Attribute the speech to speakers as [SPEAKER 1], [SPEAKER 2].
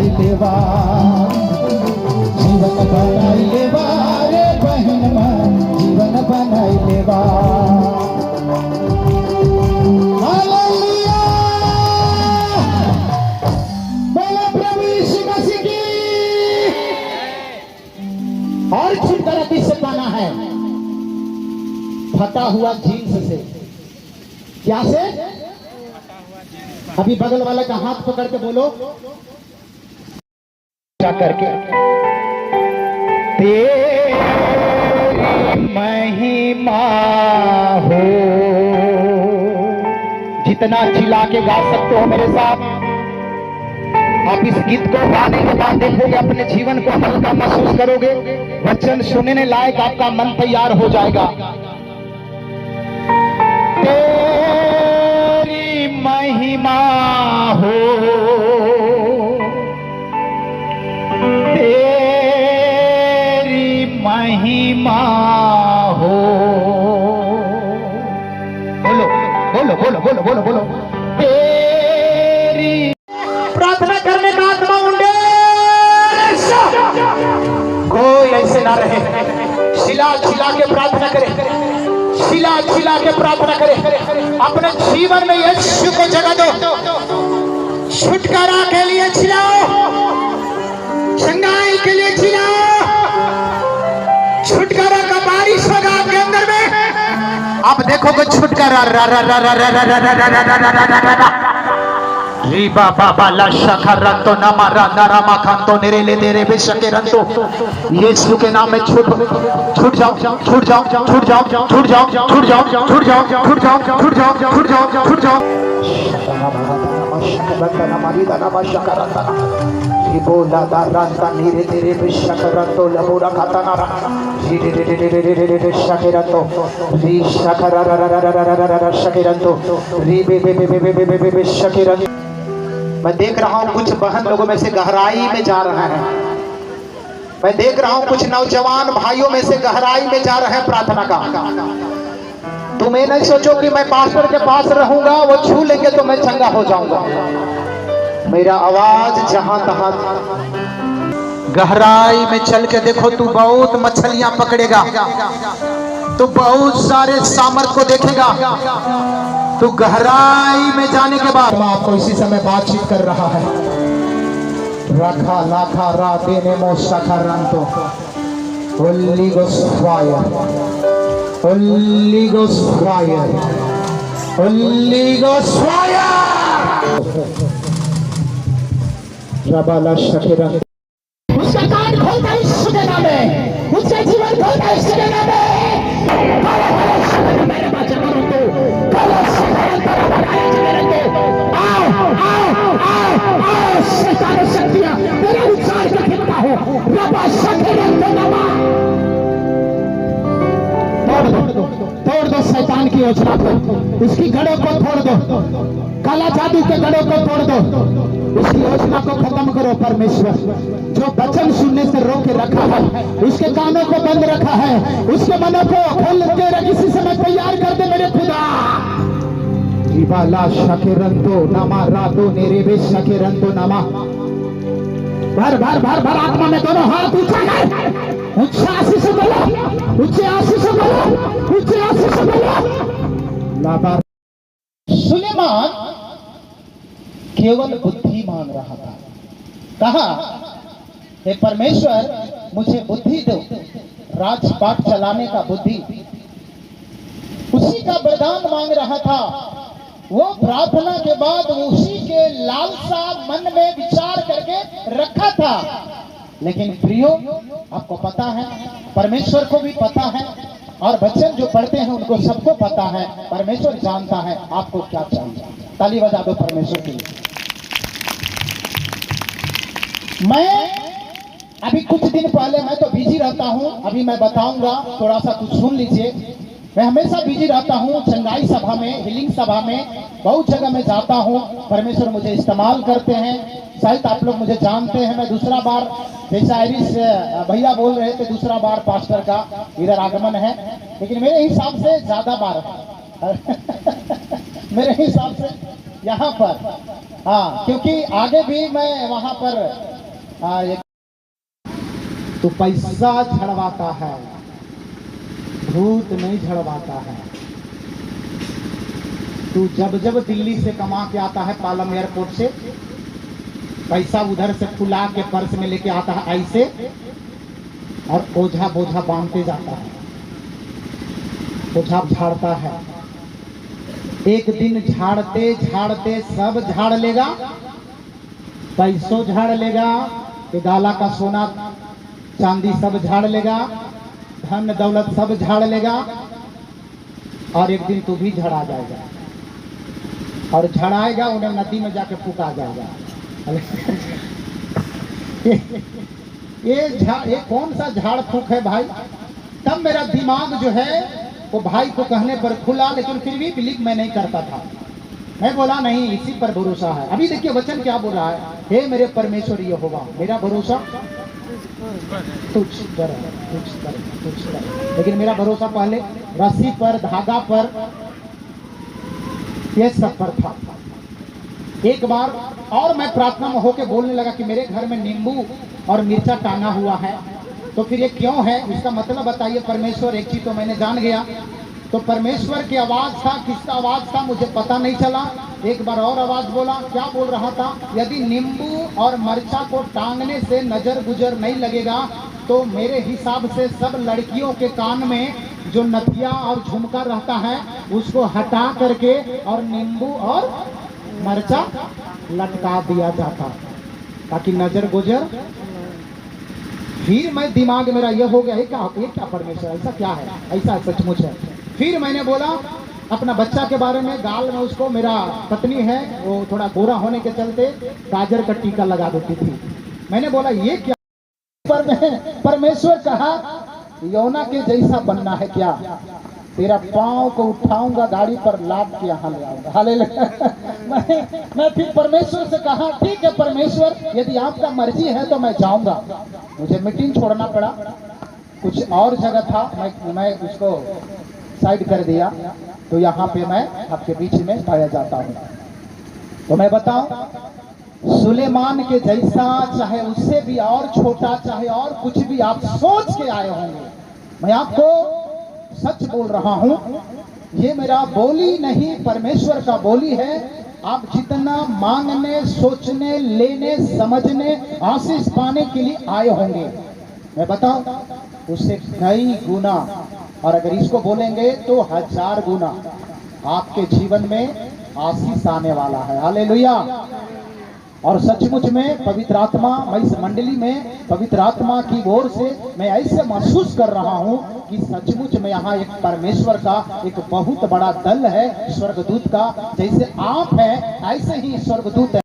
[SPEAKER 1] बनाई लेवा, जीवन बनाई लेवा रे बहन मां, जीवन बनाई लेवा। हालेलुया, बोलो प्रभु यीशु मसीह की। और छुटकारा किससे पाना है? फटा हुआ जीन्स से। क्या से? अभी बगल वाले का हाथ पकड़ के बोलो, करके तेरी महिमा हो। जितना चिल्ला के गा सकते हो मेरे साथ। आप इस गीत को गाने के बाद देखोगे अपने जीवन को हल्का महसूस करोगे, वचन सुनने लायक आपका मन तैयार हो जाएगा। तेरी महिमा हो, तेरी महिमा हो। बोलो बोलो बोलो बोलो बोलो बोलो, तेरी। प्रार्थना करने का आत्मा उंडे कोई ऐसे ना रहे। शिला छिला के प्रार्थना करे, शिला छिला के प्रार्थना करे। अपने जीवन में यीशु को जगह दो। छुटकारा के लिए छिलाओ, चंगाई के लिए छिलाओ। छुटकारा का बारिश होगा आपके अंदर में। आप देखोगे छुटकारा रा रा रा रा रा रा रा रा रा रा रा रा। रीबा बाबा ला शखरंतो नमारा नरामा खांतो निरेले तेरे बेशके रंतो। यीशु के नाम में छूट जाओ, छूट जाओ, छूट जाओ, छूट जाओ, छूट जाओ, छूट जाओ, छूट जाओ, छूट जाओ, छूट जाओ, छूट जाओ, छूट जाओ। बोला दारंता नीरे तेरे बेशकरंतो लबोरा खातानारा। री रे रे रे रे रे रे शकेरंतो, री शकरा रा रा रा रा रा रा रा शकेरंतो, री बे बे बे बे बे बे बे शकेरंतो। मैं देख रहा हूँ कुछ बहन लोगों में से गहराई में जा रहे हैं। मैं देख रहा हूँ कुछ नौजवान भाइयों में से गहराई में जा रहे हैं प्रार्थना का। तुम ये नहीं सोचो कि मैं पास्टर के पास रहूंगा, वो छू लेंगे तो मैं चंगा हो जाऊंगा। मेरा आवाज जहां तहां, गहराई में चल के देखो, तू बहुत मछलियां पकड़ेगा, तू बहुत सारे सामर्थ को देखेगा। तू गहराई में जाने के बाद आपको इसी समय बातचीत कर रहा है। रखा लाखा रा देने मो सखरंतो, holy ghost fire, holy ghost fire, holy ghost fire. रबाला शकेरंतो, उसका कान खोलता यीशु के नाम में, उसका जीवन खोलता यीशु के नाम में। मेरे बच्चे मरो तो आओ शैतान शक्तियां तेरे उच्चार का खिलता हो। रबा शकेरंतो नमा, तोड़ दो शैतान की योजना को, उसकी गढ़ों को तोड़ दो, काला जादू के गढ़ों को तोड़ दो, उसकी योजना को खत्म करो। परमेश्वर जो वचन सुनने से रोक के रखा है, उसके कानों को बंद रखा है, उसके मनों को खोल के किसी समय तैयार कर दे मेरे खुदा। जीवाला शकेरंतो नमा रातो नेरेबे शकेरंतो नमा। भर भर भर भर आत्मा में दोनों हाथ ऊंचा कर, ऊंचा आशीष बोलो, ऊंचे आशीष बोलो, ऊंचे आशीष बोलो। सुलेमान केवल बुद्धि मांग रहा था। कहा, हे परमेश्वर मुझे बुद्धि दो, राजपाट चलाने का बुद्धि। उसी का वरदान मांग रहा था। वो प्रार्थना के बाद उसी के लालसा मन में विचार करके रखा था। लेकिन प्रियो, आपको पता है, परमेश्वर को भी पता है, और वचन जो पढ़ते हैं उनको सबको पता है, परमेश्वर जानता है आपको क्या चाहिए। ताली बजा दो परमेश्वर के लिए। मैं अभी कुछ दिन पहले, मैं तो बिजी रहता हूं, अभी मैं बताऊंगा, थोड़ा सा कुछ सुन लीजिए। मैं हमेशा बिजी रहता हूं, चंगाई सभा में, हीलिंग सभा में, बहुत जगह में जाता हूं। परमेश्वर मुझे इस्तेमाल करते हैं। शायद आप लोग मुझे जानते हैं। मैं दूसरा बार, जैसा आयरिस भैया बोल रहे थे, दूसरा बार पास्टर का इधर आगमन है, लेकिन मेरे हिसाब से ज्यादा बार मेरे हिसाब से यहाँ पर, हाँ, क्योंकि आगे भी मैं वहाँ पर तो पैसा झड़वाता है, भूत नहीं झड़वाता है। तू जब जब दिल्ली से कमा के आता है पालम एयरपोर्ट से, पैसा उधर से फुला के पर्स में लेके आता है ऐसे, और ओझा बोझा बांधते जाता है, ओझा झाड़ता है। एक दिन झाड़ते झाड़ते सब झाड़ लेगा, पैसों झाड़ लेगा, गाला का सोना चांदी सब झाड़ लेगा, धन दौलत सब झाड़ लेगा, और एक दिन तू भी झड़ा जाएगा, और झड़ाएगा उन्हें नदी में जाके फूका जाएगा। ये कौन सा झाड़ फूक है भाई? तब मेरा दिमाग जो है वो भाई को कहने पर खुला, लेकिन फिर भी बिलीव मैं नहीं करता था। मैं बोला नहीं, इसी पर भरोसा है। अभी देखिए वचन क्या बोल रहा है, हे मेरे परमेश्वर यहोवा मेरा भरोसा तुझ पर, तुझ पर, तुझ पर। लेकिन मेरा भरोसा पहले रस्सी पर, धागा पर, ये सब पर था। एक बार और मैं प्रार्थना में होके बोलने लगा कि मेरे घर में नींबू और मिर्चा टांगा हुआ है, तो फिर ये क्यों है, इसका मतलब बताइए परमेश्वर। एक चीज तो मैंने जान गया, तो परमेश्वर की आवाज था, किसका आवाज था मुझे पता नहीं चला। एक बार और आवाज बोला, क्या बोल रहा था, यदि नींबू और मिर्चा को टांगने से नजर गुजर नहीं लगेगा तो मेरे हिसाब से सब लड़कियों के कान में जो नथिया और झुमका रहता है उसको हटा करके और नींबू और मिर्चा लटका दिया जाता ताकि नजर गुजर। फिर मैं दिमाग मेरा ये हो गया, ये क्या परमेश्वर, ऐसा क्या है, ऐसा सचमुच है। फिर मैंने बोला अपना बच्चा के बारे में, गाल में उसको, मेरा पत्नी है वो थोड़ा गोरा होने के चलते गाजर का टीका लगा देती थी। मैंने बोला ये क्या, परमेश्वर कहा योना के जैसा बनना है क्या, तेरा पांव को उठाऊंगा गाड़ी पर लाद के यहाँ ले आऊंगा। हालेलुया। मैं फिर परमेश्वर से कहा ठीक है परमेश्वर, यदि आपका मर्जी है तो मैं जाऊंगा। मुझे मीटिंग छोड़ना पड़ा, कुछ और जगह था, मैं उसको साइड कर दिया, तो यहाँ पे मैं आपके बीच में पाया जाता हूँ। तो मैं बताऊं, सुलेमान के जैसा, चाहे उससे भी और छोटा, चाहे और कुछ भी आप सोच के आए होंगे, मैं आपको सच बोल रहा हूं, ये मेरा बोली नहीं परमेश्वर का बोली है। आप जितना मांगने, सोचने, लेने, समझने, आशीष पाने के लिए आए होंगे, मैं बताऊं उससे कई गुना, और अगर इसको बोलेंगे तो 1000 गुना आपके जीवन में आशीष आने वाला है। हालेलुया। और सचमुच में पवित्र आत्मा, मैं इस मंडली में पवित्र आत्मा की ओर से मैं ऐसे महसूस कर रहा हूं कि सचमुच में यहाँ एक परमेश्वर का एक बहुत बड़ा दल है, स्वर्गदूत का। जैसे आप हैं ऐसे ही स्वर्गदूत है।